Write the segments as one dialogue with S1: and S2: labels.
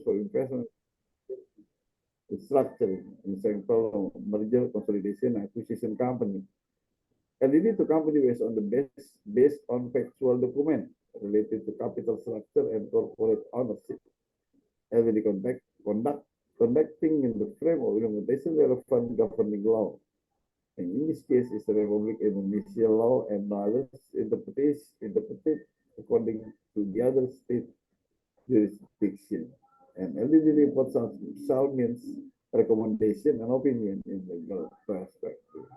S1: for investment structuring, in example, merger, consolidation, acquisition company. And it is a company based on factual document related to capital structure and corporate ownership. As the conducting in the frame of implementation relevant governing law. And in this case, is the Republic Indonesia law and others interpreted according to the other state jurisdiction. And LDD report shall means recommendation and opinion in legal perspective.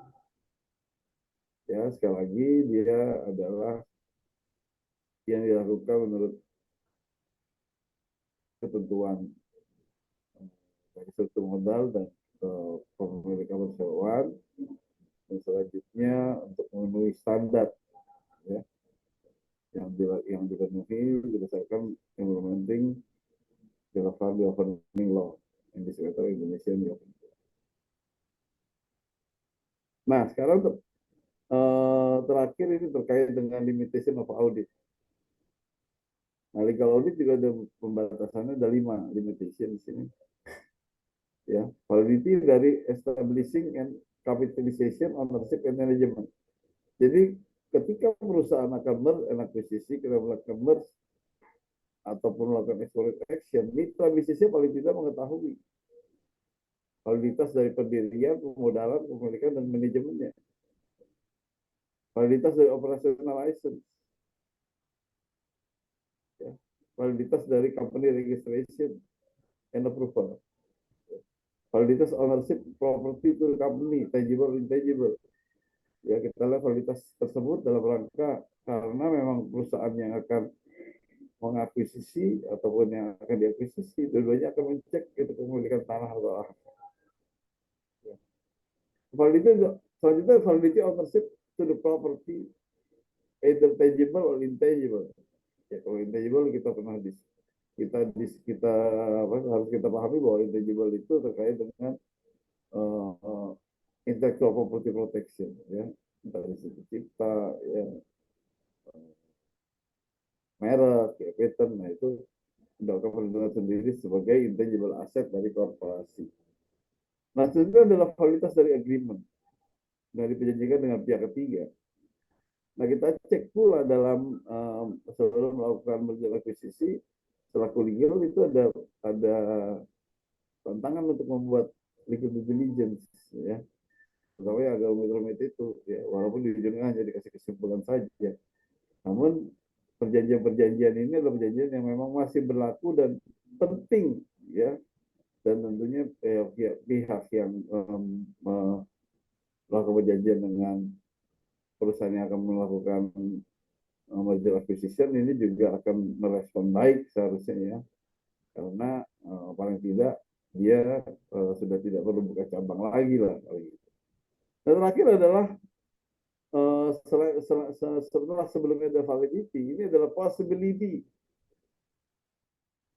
S1: Ya, sekali lagi dia adalah yang dilakukan menurut ketentuan dari struktur modal dan pemilikan perseroan, dan selanjutnya untuk memenuhi standar ya, yang dipenuhi berdasarkan implementing governing law yang disebut Indonesia law. Nah, sekarang terakhir ini terkait dengan limitation of audit. Nah, legal audit juga ada pembatasannya, ada 5 limitation di sini. Ya, validity dari establishing and capitalization, ownership and management. Jadi ketika perusahaan akan akuisisi, kita melakukan merge ataupun melakukan exploit action, mitra bisnisnya paling tidak mengetahui validitas dari pendirian, pemodalan, kepemilikan dan manajemennya. Validitas dari operational license. Ya, validitas dari company registration and approval. Validitas ownership property to the company, tangible, intangible. Ya, kita lihat validitas tersebut dalam rangka karena memang perusahaan yang akan mengakuisisi ataupun yang akan diakuisisi, dua-duanya akan mencek itu kepemilikan tanah atau lahan. Ya. Selanjutnya, validity ownership to the property, either tangible or intangible. Ya, kalau intangible kita pernah harus kita pahami bahwa intangible itu terkait dengan intellectual property protection, ya, dari sisi cipta, ya, merek, ya, patent, nah itu mendapatkan perlindungan sendiri sebagai intangible asset dari korporasi. Nah, itu adalah kualitas dari agreement, dari perjanjian dengan pihak ketiga. Nah, kita cek pula dalam sebelum melakukan merger akuisisi, selaku legal itu ada tantangan untuk membuat legal due diligence, ya. Terutama yang agak rumit-rumit itu, ya, walaupun di ujungnya hanya dikasih kesimpulan saja. Namun perjanjian-perjanjian ini adalah perjanjian yang memang masih berlaku dan penting, ya. Dan tentunya pihak yang melakukan perjanjian dengan perusahaan yang akan melakukan merger acquisition ini juga akan merespon baik seharusnya, ya, karena paling tidak dia sudah tidak perlu buka cabang lagi lah. Dan terakhir adalah setelah sebelumnya ada validity, ini adalah possibility,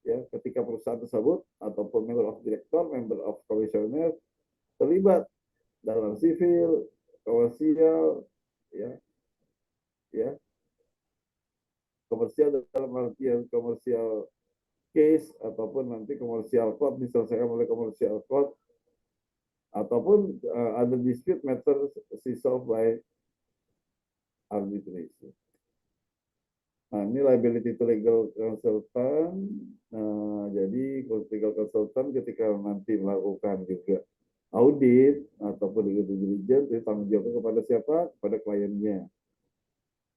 S1: ya, ketika perusahaan tersebut ataupun member of director, member of commissioner terlibat dalam sivil, komersial, ya, komersial dalam artian komersial case ataupun nanti komersial court diselesaikan oleh komersial court ataupun ada dispute matter resolved by arbitration. Nah, ini liability to legal consultant. Jadi legal consultant ketika nanti melakukan juga audit ataupun legal diligence, itu tanggung jawabnya kepada siapa? Kepada kliennya.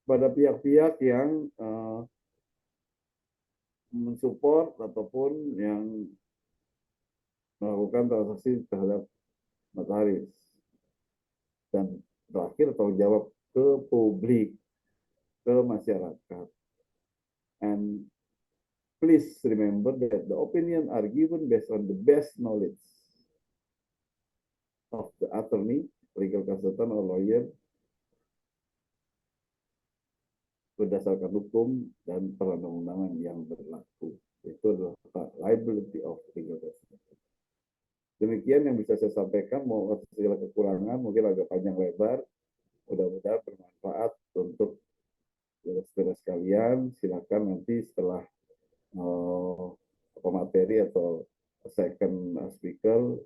S1: Pada pihak-pihak yang mensupport ataupun yang melakukan transaksi terhadap notaris. Dan terakhir tanggung jawab ke publik, ke masyarakat. And please remember that the opinion are given based on the best knowledge of the attorney, legal consultant or lawyer, berdasarkan hukum dan perundang-undangan yang berlaku. Itu adalah liability of legal consultant. Demikian yang bisa saya sampaikan, mau segala kekurangan, mungkin agak panjang lebar, mudah-mudahan bermanfaat untuk saudara sekalian. Silakan nanti setelah pemateri atau second speaker,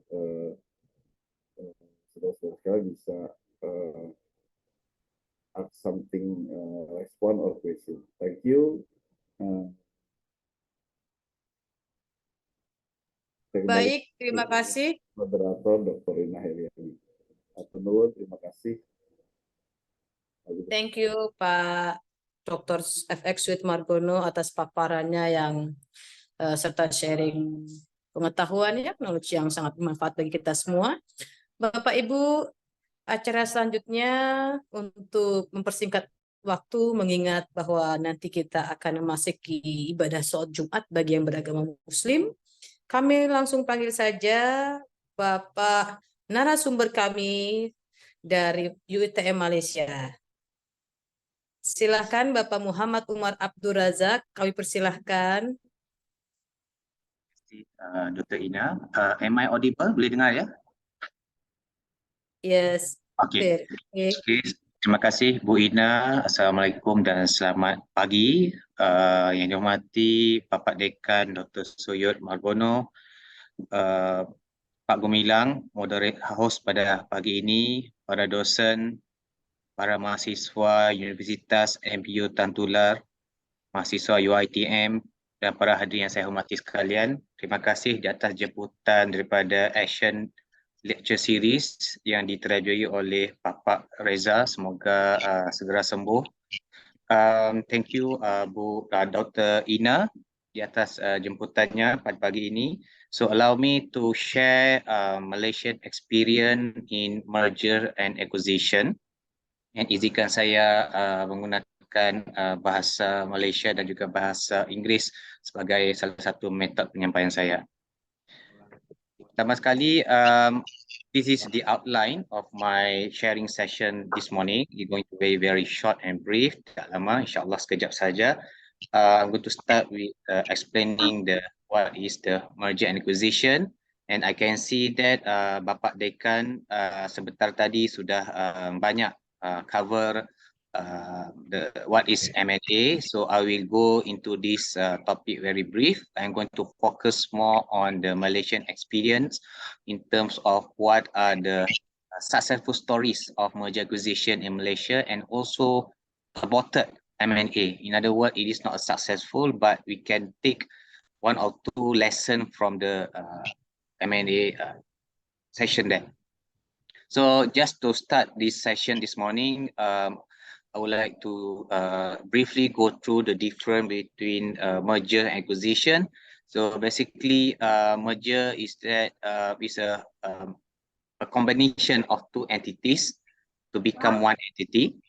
S1: saudara-saudara sekalian bisa ask something, respond or question. Thank you.
S2: Baik, terima kasih.
S1: Moderator Dr. Ina Heriani. Terima kasih.
S2: Thank you Pak Dr. FX Sweet Margono atas paparannya yang serta sharing pengetahuan ya, knowledge yang sangat bermanfaat bagi kita semua. Bapak Ibu, acara selanjutnya untuk mempersingkat waktu mengingat bahwa nanti kita akan memasuki ibadah sholat Jumat bagi yang beragama Muslim. Kami langsung panggil saja Bapak narasumber kami dari UITM Malaysia. Silahkan Bapak Muhammad Umar Abdul Razak, kami persilahkan.
S3: Dr. Ina, am I audible? Boleh dengar ya?
S2: Yes.
S3: Okay. Terima kasih Bu Ina. Assalamualaikum dan selamat pagi. Yang dihormati Bapak Dekan Dr. Soyod Margono, Pak Gumilang, moderate host pada pagi ini, para dosen, para mahasiswa Universitas MPU Tan Tular, mahasiswa UiTM dan para hadirin yang saya hormati sekalian. Terima kasih di atas jemputan daripada Action Lecture Series yang diterajui oleh Bapak Reza. Semoga segera sembuh. Thank you Bu Dr. Ina di atas jemputannya pada pagi ini. So allow me to share Malaysian experience in merger and acquisition. And izinkan saya menggunakan bahasa Malaysia dan juga bahasa Inggeris sebagai salah satu metod penyampaian saya. Pertama sekali, this is the outline of my sharing session this morning. It's going to be very short and brief. Tak lama, insyaAllah sekejap saja. I'm going to start with explaining what is the merger and acquisition. And I can see that Bapak Dekan sebentar tadi sudah banyak cover what is M&A. So I will go into this topic very brief. I'm going to focus more on the Malaysian experience in terms of what are the successful stories of merger acquisition in Malaysia and also aborted M&A. In other words, it is not successful, but we can take one or two lessons from the M&A session there. So just to start this session this morning, I would like to briefly go through the difference between merger and acquisition. So basically, merger is that is a combination of two entities to become one entity,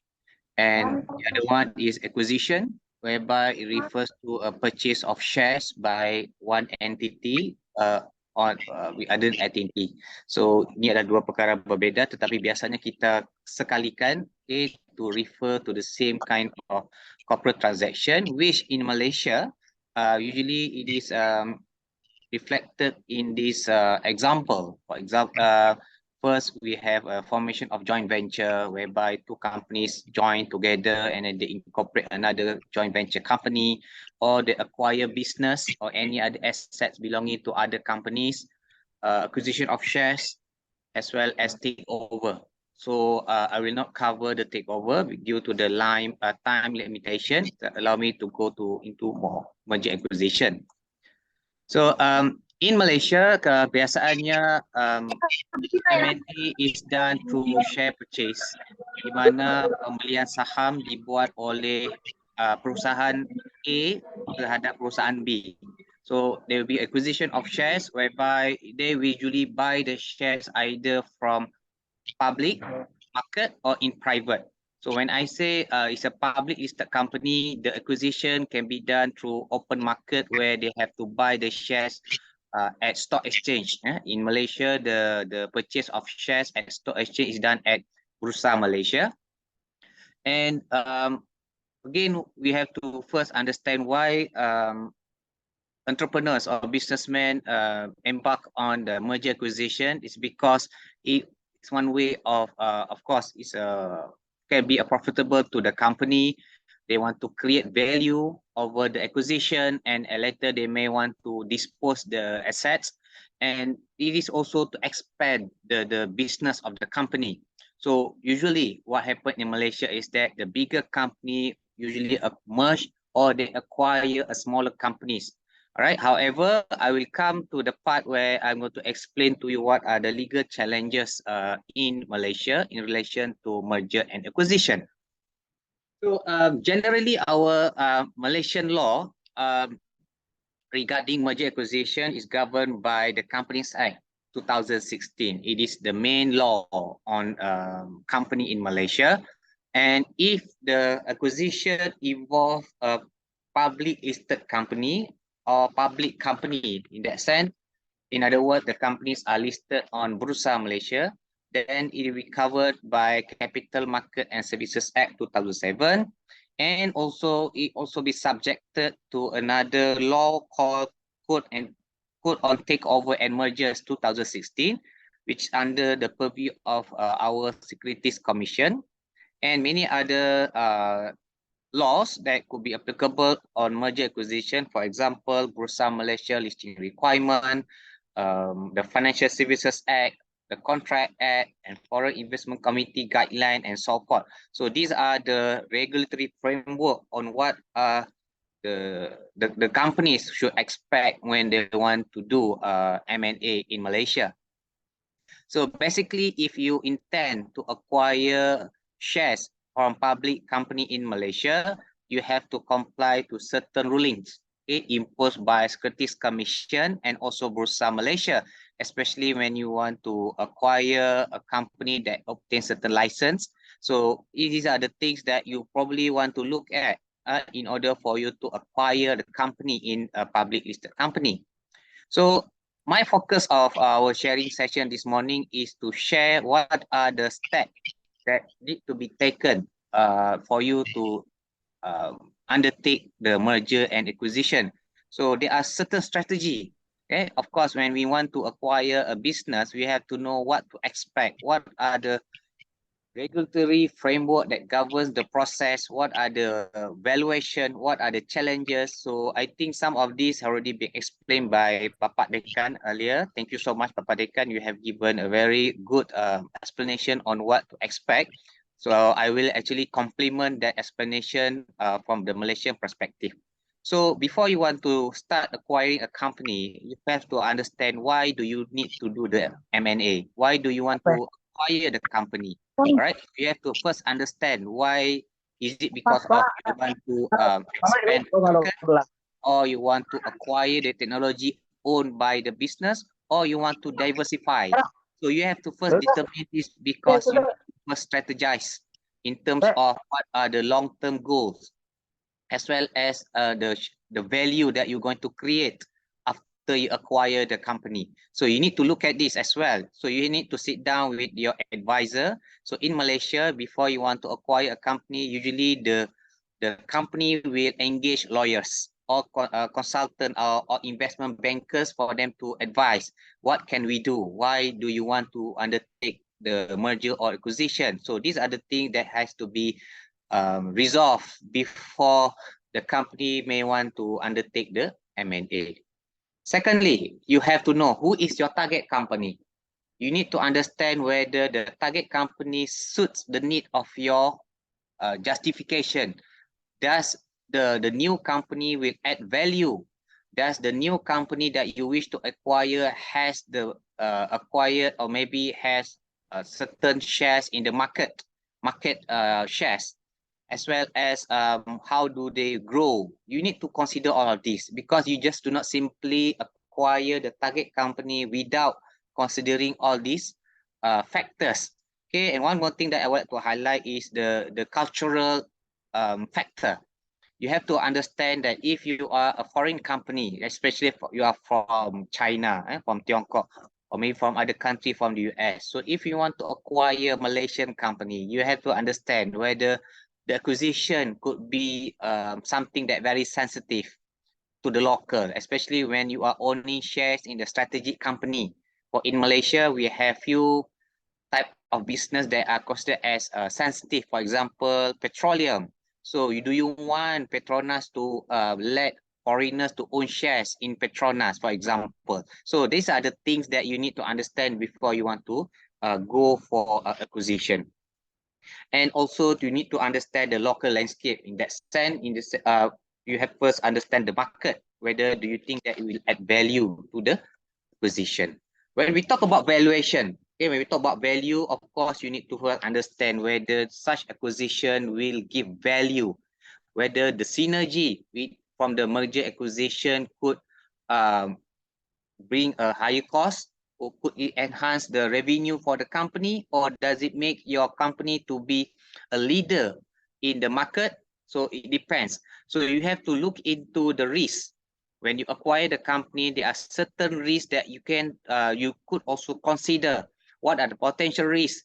S3: and the other one is acquisition, whereby it refers to a purchase of shares by one entity with other entity. So ini adalah dua perkara berbeza, tetapi biasanya kita sekalikan to refer to the same kind of corporate transaction, which in Malaysia usually it is reflected in this example. For example, first we have a formation of joint venture whereby two companies join together and then they incorporate another joint venture company, or they acquire business or any other assets belonging to other companies, acquisition of shares, as well as takeover. So I will not cover the takeover due to the time limitation that allow me to go into more merger acquisition. So in Malaysia, kebiasaannya M&A is done through share purchase, di mana pembelian saham dibuat oleh perusahaan A terhadap perusahaan B. So there will be acquisition of shares whereby they usually buy the shares either from public market or in private. So when I say it's a public listed company, the acquisition can be done through open market where they have to buy the shares at stock exchange. In Malaysia, the purchase of shares at stock exchange is done at Bursa Malaysia. And again, we have to first understand why entrepreneurs or businessmen embark on the merger acquisition. Is because it's one way of course, it's can be profitable to the company, They want to create value over the acquisition, and later they may want to dispose the assets. And it is also to expand the business of the company. So usually what happened in Malaysia is that the bigger company usually merge or they acquire a smaller companies. All right. However, I will come to the part where I'm going to explain to you what are the legal challenges in Malaysia in relation to merger and acquisition. So generally, our Malaysian law regarding merger acquisition is governed by the Companies Act 2016. It is the main law on company in Malaysia. And if the acquisition involves a public listed company or public company in that sense, in other words, the companies are listed on Bursa Malaysia, then it will be covered by Capital Market and Services Act 2007. And also it also be subjected to another law called Code on Takeover and Mergers 2016, which under the purview of our Securities Commission, and many other laws that could be applicable on merger acquisition. For example, Bursa Malaysia listing requirement, the Financial Services Act, the Contract Act, and Foreign Investment Committee guideline, and so forth. So these are the regulatory framework on what the companies should expect when they want to do M&A in Malaysia. So basically, if you intend to acquire shares from public company in Malaysia, you have to comply to certain rulings imposed by Securities Commission and also Bursa Malaysia, especially when you want to acquire a company that obtains certain license. So these are the things that you probably want to look at in order for you to acquire the company in a public listed company. So my focus of our sharing session this morning is to share what are the steps that need to be taken for you to undertake the merger and acquisition. So there are certain strategy. Okay, of course, when we want to acquire a business, we have to know what to expect. What are the regulatory framework that governs the process? What are the valuation? What are the challenges? So I think some of these have already been explained by Papa Dekan earlier. Thank you so much, Papa Dekan. You have given a very good explanation on what to expect. So I will actually complement that explanation from the Malaysian perspective. So before you want to start acquiring a company, you have to understand why do you need to do the M&A? Why do you want to acquire the company? Right? You have to first understand why. Is it because of you want to expand the market, or you want to acquire the technology owned by the business, or you want to diversify? So you have to first determine this because you must strategize in terms of what are the long-term goals, as well as the value that you're going to create after you acquire the company. So you need to look at this as well. So you need to sit down with your advisor. So in Malaysia, before you want to acquire a company, usually the company will engage lawyers or consultant or investment bankers for them to advise, what can we do? Why do you want to undertake the merger or acquisition? So these are the things that has to be resolved before the company may want to undertake the M&A. Secondly, you have to know who is your target company. You need to understand whether the target company suits the need of your justification. Does the new company will add value? Does the new company that you wish to acquire has the acquired or maybe has certain shares in the market shares, as well as how do they grow? You need to consider all of this, because you just do not simply acquire the target company without considering all these factors. Okay, and one more thing that I would like to highlight is the cultural factor. You have to understand that if you are a foreign company, especially if you are from China, from Tiongkok, or maybe from other country, from the US. So if you want to acquire a Malaysian company, you have to understand whether the acquisition could be something that very sensitive to the local, especially when you are owning shares in the strategic company. For in Malaysia, we have few type of business that are considered as sensitive. For example, petroleum. So do you want Petronas to let foreigners to own shares in Petronas, for example? So these are the things that you need to understand before you want to go for acquisition. And also you need to understand the local landscape. In that sense, you have first understand the market, whether do you think that it will add value to the position. When we talk about valuation, okay, when we talk about value, of course, you need to first understand whether such acquisition will give value, whether the synergy from the merger acquisition could bring a higher cost, or could it enhance the revenue for the company, or does it make your company to be a leader in the market? So it depends. So you have to look into the risk. When you acquire the company, there are certain risks that you could also consider. What are the potential risks?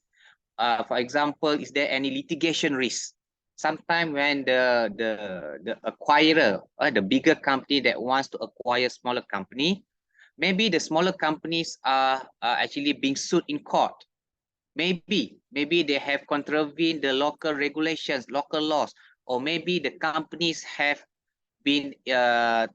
S3: For example, is there any litigation risk? Sometimes when the acquirer, the bigger company that wants to acquire smaller company, maybe the smaller companies are actually being sued in court. Maybe they have contravened the local regulations, local laws, or maybe the companies have been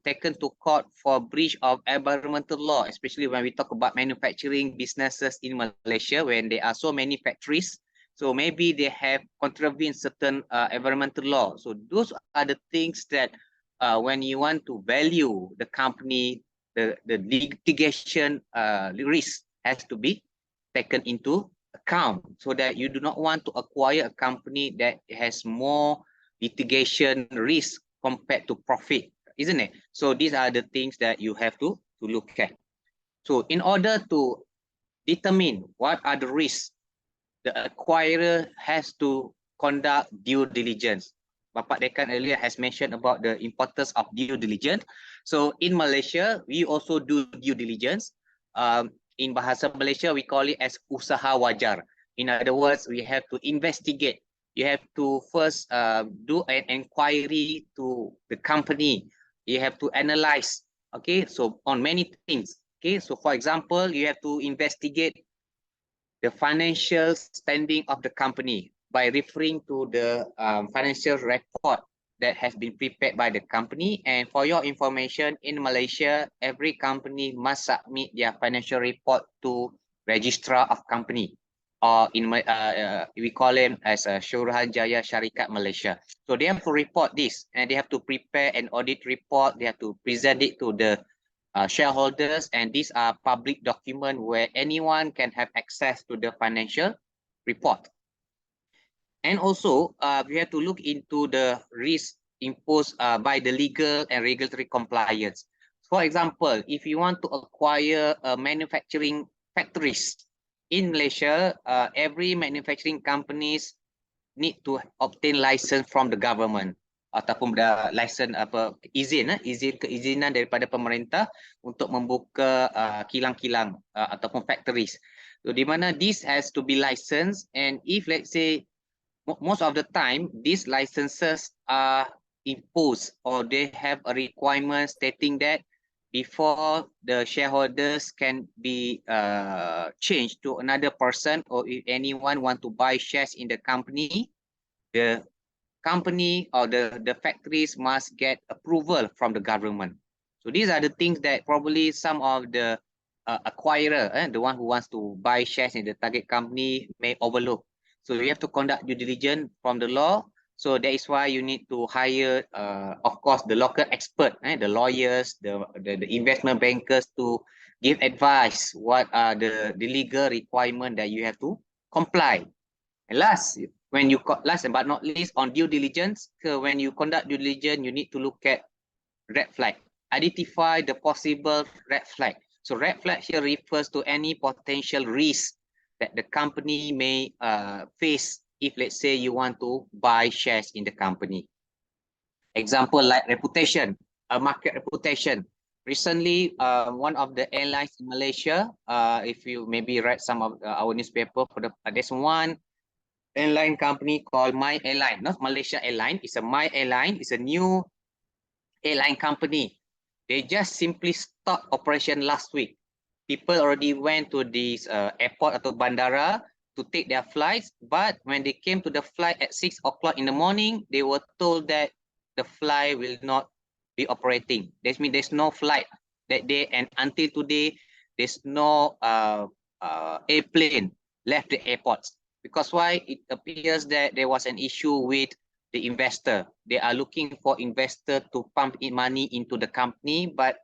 S3: taken to court for breach of environmental law, especially when we talk about manufacturing businesses in Malaysia, when there are so many factories. So maybe they have contravened certain environmental law. So those are the things that when you want to value the company, the litigation risk has to be taken into account, so that you do not want to acquire a company that has more litigation risk compared to profit, isn't it? So these are the things that you have to look at. So in order to determine what are the risks, the acquirer has to conduct due diligence. Bapak Dekan earlier has mentioned about the importance of due diligence. So in Malaysia, we also do due diligence. In bahasa Malaysia, we call it as usaha wajar. In other words, we have to investigate. You have to first do an inquiry to the company. You have to analyze, okay, so on many things. Okay, so for example, you have to investigate the financial standing of the company by referring to the financial report that has been prepared by the company. And for your information, in Malaysia, every company must submit their financial report to Registrar of Company, or we call them as a Suruhanjaya Syarikat Malaysia. So they have to report this, and they have to prepare an audit report. They have to present it to the shareholders, and these are public documents where anyone can have access to the financial report. And also, we have to look into the risk imposed by the legal and regulatory compliance. For example, if you want to acquire manufacturing factories in Malaysia, every manufacturing companies need to obtain license from the government, ataupun license keizinan daripada pemerintah untuk membuka kilang-kilang ataupun factories. So di mana this has to be licensed, and if let's say most of the time these licenses are imposed, or they have a requirement stating that before the shareholders can be changed to another person, or if anyone want to buy shares in the company, the company or the factories must get approval from the government. So these are the things that probably some of the acquirer, the one who wants to buy shares in the target company, may overlook. So you have to conduct due diligence from the law. So that is why you need to hire, of course, the local expert, the lawyers, the investment bankers, to give advice what are the legal requirement that you have to comply. And last but not least, on due diligence, when you conduct due diligence, you need to look at red flag. Identify the possible red flag. So red flag here refers to any potential risk that the company may face if, let's say, you want to buy shares in the company. Example like reputation, market reputation. Recently, one of the airlines in Malaysia, if you maybe read some of our newspaper, there's one airline company called My Airline, not Malaysia Airline. It's a My Airline. It's a new airline company. They just simply stopped operation last week. People already went to this airport atau bandara to take their flights, but when they came to the flight at 6 o'clock in the morning, they were told that the flight will not be operating. That means there's no flight that day, and until today, there's no airplane left the airports. Because why? It appears that there was an issue with the investor. They are looking for investor to pump in money into the company, but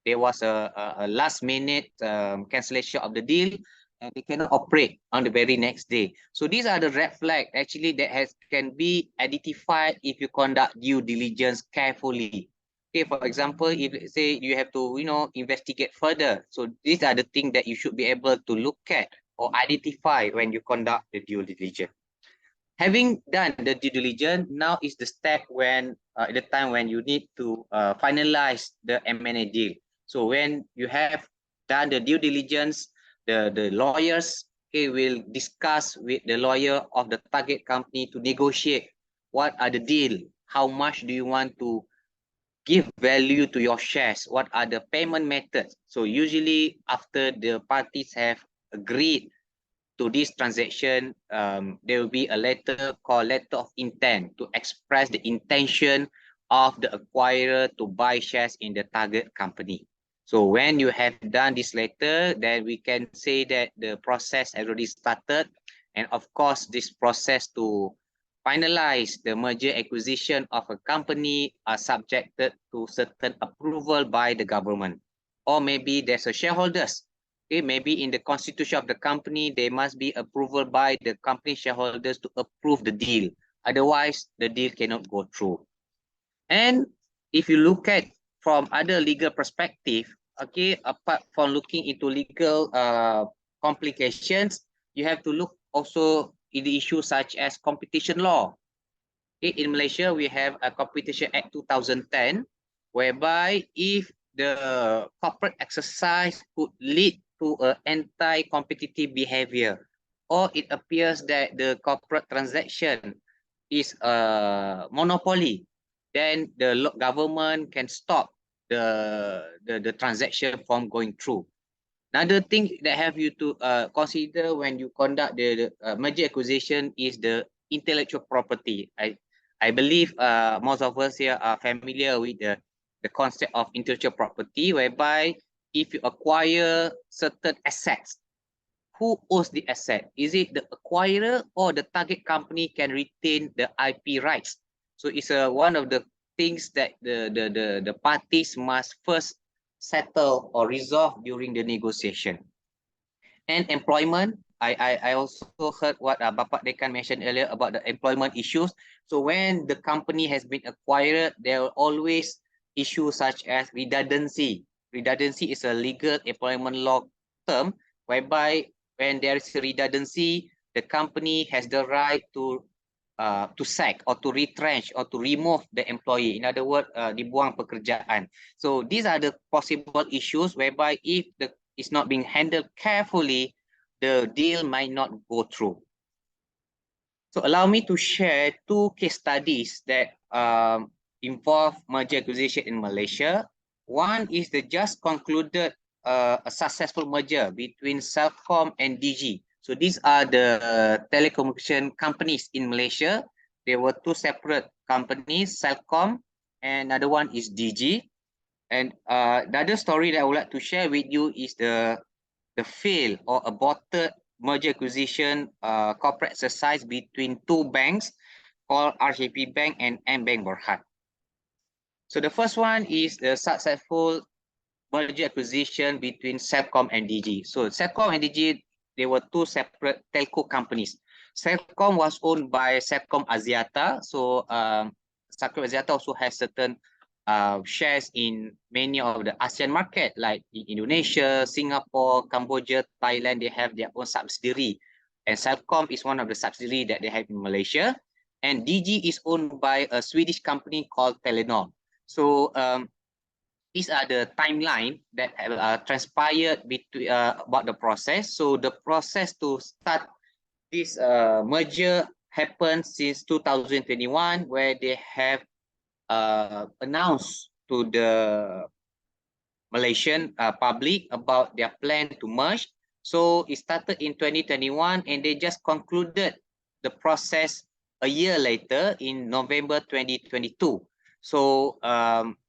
S3: there was a last minute cancellation of the deal, and they cannot operate on the very next day. So these are the red flags actually that can be identified if you conduct due diligence carefully. Okay, for example, if let's say you have to investigate further, so these are the things that you should be able to look at or identify when you conduct the due diligence. Having done the due diligence, now is the step when at the time when you need to finalize the M&A deal. So when you have done the due diligence, the lawyers will discuss with the lawyer of the target company to negotiate what are the deal, how much do you want to give value to your shares, what are the payment methods. So usually after the parties have agreed to this transaction, there will be a letter called letter of intent to express the intention of the acquirer to buy shares in the target company. So when you have done this letter, then we can say that the process has already started. And of course, this process to finalize the merger acquisition of a company are subjected to certain approval by the government. Or maybe there's a shareholders. Okay, maybe in the constitution of the company, there must be approval by the company shareholders to approve the deal. Otherwise, the deal cannot go through. And if you look at from other legal perspective, okay, apart from looking into legal complications, you have to look also in the issues such as competition law. Okay, in Malaysia, we have a Competition Act 2010, whereby if the corporate exercise could lead to an anti-competitive behavior, or it appears that the corporate transaction is a monopoly, then the government can stop the transaction from going through. Another thing that have you to consider when you conduct the merger acquisition is the intellectual property. I believe most of us here are familiar with the concept of intellectual property, whereby if you acquire certain assets, who owns the asset? Is it the acquirer or the target company can retain the IP rights? So it's one of the things that the parties must first settle or resolve during the negotiation. And employment, I also heard what Bapak Dekan mentioned earlier about the employment issues. So when the company has been acquired, there are always issues such as redundancy. Redundancy is a legal employment law term whereby when there is a redundancy, the company has the right to sack or to retrench or to remove the employee. In other words, dibuang pekerjaan. So these are the possible issues whereby if it's not being handled carefully, the deal might not go through. So allow me to share two case studies that involve merger acquisition in Malaysia. One is the just concluded a successful merger between Celcom and DG. So these are the telecommunication companies in Malaysia. There were two separate companies, Celcom and another one is DG. And the other story that I would like to share with you is the failed or aborted merger acquisition corporate exercise between two banks called RHP Bank and M-Bank Berhad. So the first one is the successful merger acquisition between Celcom and DG. So Celcom and DG, they were two separate telco companies. Celcom was owned by Celcom Axiata. So Celcom Axiata also has certain shares in many of the ASEAN market like in Indonesia, Singapore, Cambodia, Thailand. They have their own subsidiary, and Celcom is one of the subsidiary that they have in Malaysia. And DG is owned by a Swedish company called Telenor. So these are the timeline that have transpired between about the process. So the process to start this merger happened since 2021, where they have announced to the Malaysian public about their plan to merge. So it started in 2021 and they just concluded the process a year later in November 2022. So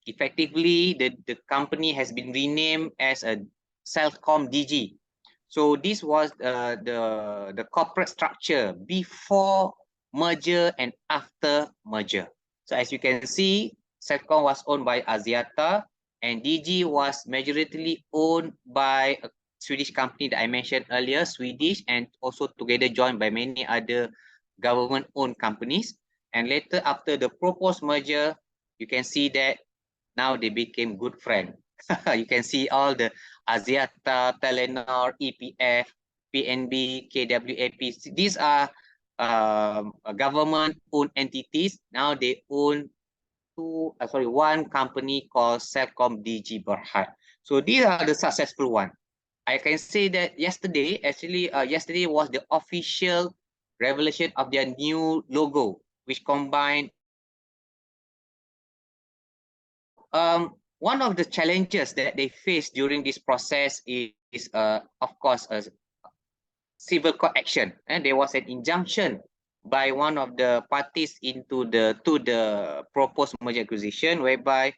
S3: effectively, the company has been renamed as a Celcom DG. So this was the corporate structure before merger and after merger. So as you can see, Celcom was owned by Axiata and DG was majoritarily owned by a Swedish company that I mentioned earlier, Swedish, and also together joined by many other government-owned companies. And later, after the proposed merger, you can see that now they became good friends. You can see all the Axiata, Telenor, EPF, PNB, KWAP. These are government-owned entities. Now they own one company called Celcom DG Berhad. So these are the successful one. I can say that yesterday, yesterday was the official revelation of their new logo, which combined. One of the challenges that they face during this process is of course, a civil court action, and there was an injunction by one of the parties to the proposed merger acquisition, whereby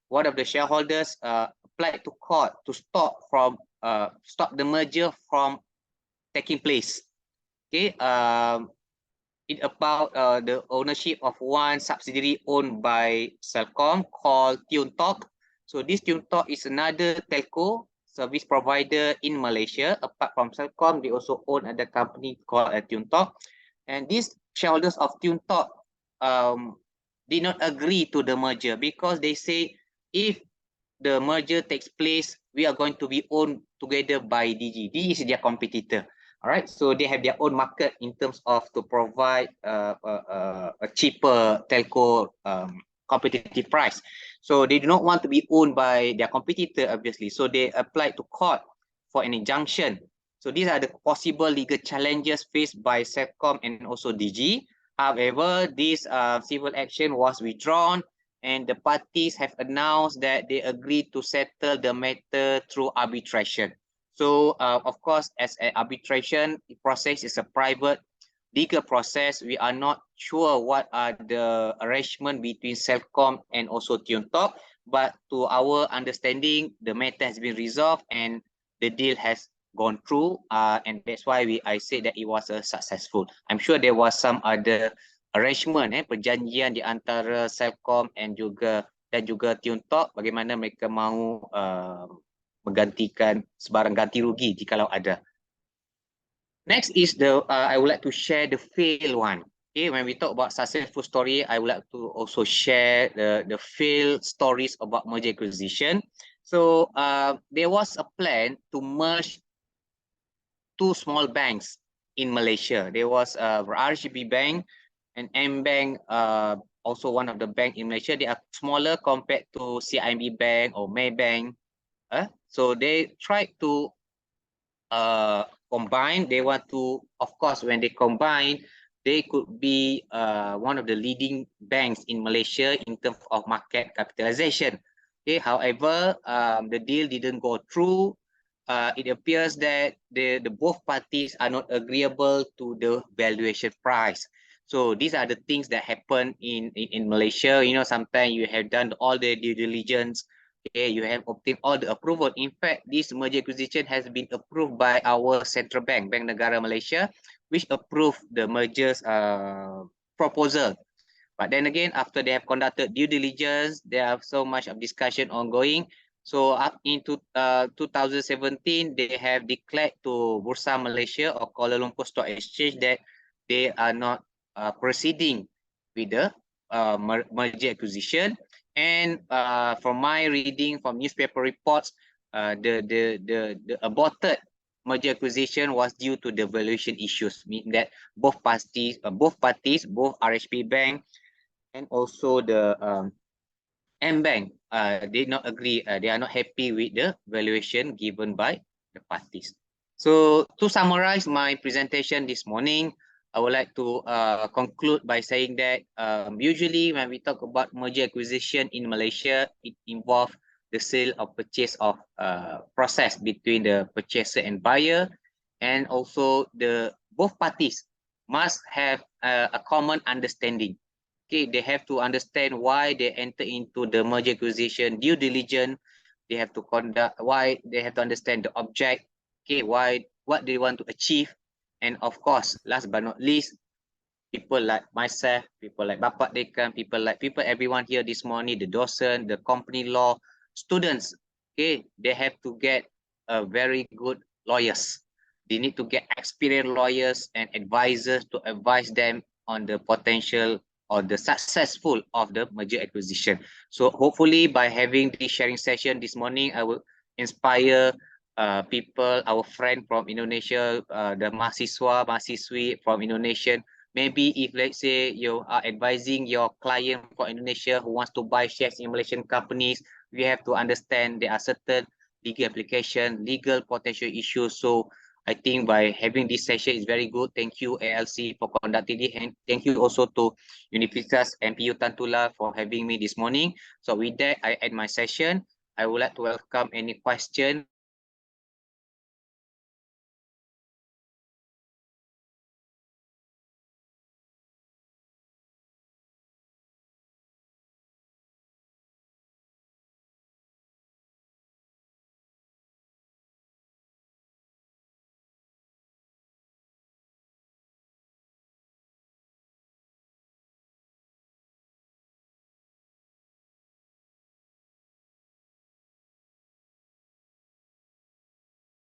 S3: one of the shareholders applied to court to stop the merger from taking place. Okay, it about the ownership of one subsidiary owned by Celcom called TuneTalk. So this TuneTalk is another telco service provider in Malaysia. Apart from Celcom, they also own another company called TuneTalk. And these shareholders of TuneTalk did not agree to the merger because they say if the merger takes place, we are going to be owned together by DG. DG is their competitor. All right, so they have their own market in terms of to provide a cheaper telco competitive price. So they do not want to be owned by their competitor, obviously. So they applied to court for an injunction. So these are the possible legal challenges faced by Celcom and also DG. However, this civil action was withdrawn and the parties have announced that they agreed to settle the matter through arbitration. So, of course, as an arbitration process is a private legal process, we are not sure what are the arrangement between Celcom and also TuneTalk, but to our understanding, the matter has been resolved and the deal has gone through, and that's why I say that it was a successful. I'm sure there was some other arrangement, perjanjian di antara Celcom dan juga TuneTalk, bagaimana mereka mahu menggantikan sebarang ganti rugi jikalau ada. Next is I would like to share the fail one. Okay, when we talk about successful story, I would like to also share the failed stories about merger acquisition. So there was a plan to merge two small banks in Malaysia. There was RHB Bank and M Bank, also one of the bank in Malaysia. They are smaller compared to CIMB Bank or Maybank. So they tried to combine. They want to, of course, when they combine, they could be one of the leading banks in Malaysia in terms of market capitalization. Okay, however, the deal didn't go through. It appears that the both parties are not agreeable to the valuation price. So these are the things that happen in Malaysia. You know, sometimes you have done all the due diligence. Okay, you have obtained all the approval. In fact, this merger acquisition has been approved by our central bank, Bank Negara Malaysia, which approved the merger's proposal. But then again, after they have conducted due diligence, there are so much of discussion ongoing. So up into 2017, they have declared to Bursa Malaysia or Kuala Lumpur Stock Exchange that they are not proceeding with the merger acquisition. And from my reading from newspaper reports, the aborted merger acquisition was due to the valuation issues, meaning that both parties, both RHB Bank and also the M Bank, did not agree. They are not happy with the valuation given by the parties. So to summarize my presentation this morning, I would like to conclude by saying that usually when we talk about merger acquisition in Malaysia, it involves the sale of purchase of process between the purchaser and buyer, and also the both parties must have a common understanding. Okay, they have to understand why they enter into the merger acquisition due diligence. They have to conduct, why they have to understand the object. Okay, why, what they want to achieve, and of course, last but not least, people like myself, people like Bapak Dekan, people, everyone here this morning, the docent, the company law students. Okay, they have to get a very good lawyers. They need to get experienced lawyers and advisors to advise them on the potential or the successful of the merger acquisition. So hopefully by having this sharing session this morning, I will inspire people, our friend from Indonesia, the mahasiswi from Indonesia. Maybe if let's say you are advising your client for Indonesia who wants to buy shares in Malaysian companies, we have to understand there are certain legal application, legal potential issues. So I think by having this session is very good. Thank you ALC for conducting it, and thank you also to Universitas MPU Tantula for having me this morning. So with that, I end my session. I would like to welcome any question